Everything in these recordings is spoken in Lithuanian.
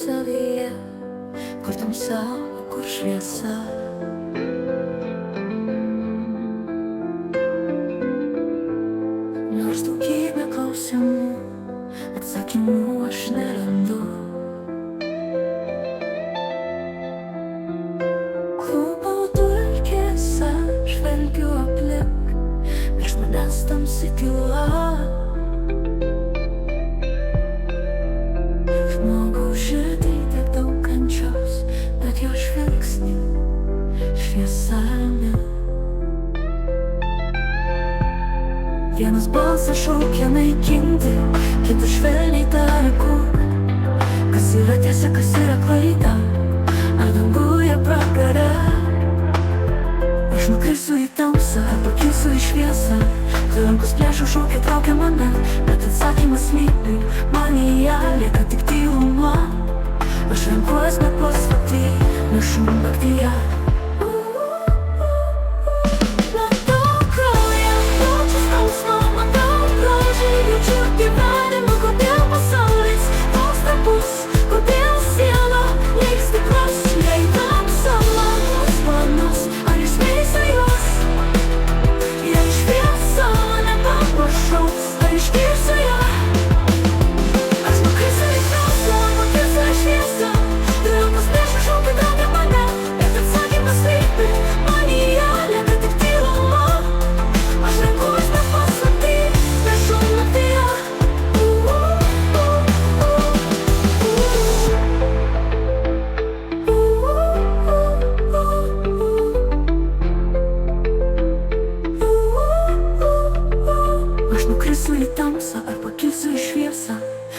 savyje, kur tamsa, kur šviesa. Nors daugybė klausimų, atsakymų aš nerandu. Klūpau dulkėse, žvelgiu aplink, virš manęs tamsi tyla. Žmogaus širdį tiek daug kančios, bet jo žvilgsnį šviesa rami. Vienas balsas šaukia naikinti, kitas švelniai taria kur. Kas yra tiesa, kas yra klaida, ar danguje pragare. Aš nukrisiu į tamsą, ar pakilsiu į šviesą. Tai rankos plėšo šaukia traukia mane, bet atsakymas slypi manyje, lieka tik tyluma. Aš renkuosi bet paslapty, nešu naktyje.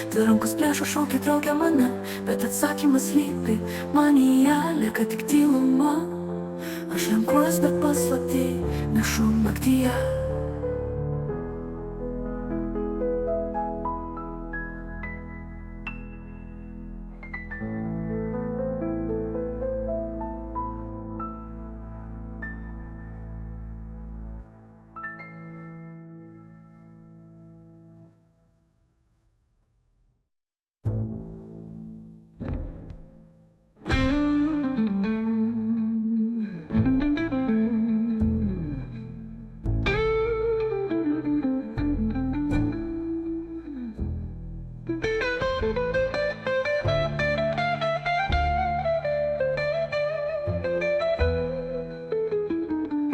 Tai rankos plėšo šaukia traukia mane, bet atsakymas slypi manyje, lieka tik tyluma. Aš renkuosi bet paslapty, nešu naktyje.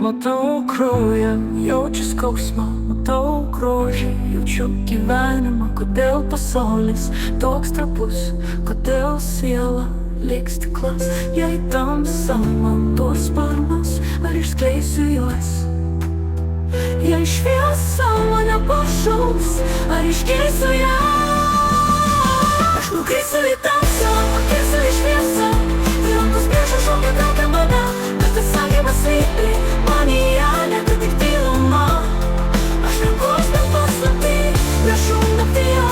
Matau kraują, jaučiu skausmą, matau grožį, jaučiu gyvenimą. Kodėl pasaulis toks trapus, kodėl siela lyg stiklas? Jei tamsa man duos sparnus, ar išskleisiu juos? Jei šviesa mane pašauks, ar išgirsiu ją? Aš nukrisiu į tamsą, pakilsiu į šviesą. Tai rankos plėšo šaukia traukia mane, bet atsakymas slypi manyje, lieka tik tyluma. Aš renkuosi bet paslapty, nešu naktyje.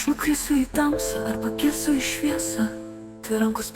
Nukrisiu į tamsą, ar pakilsiu į šviesą. Tai rankos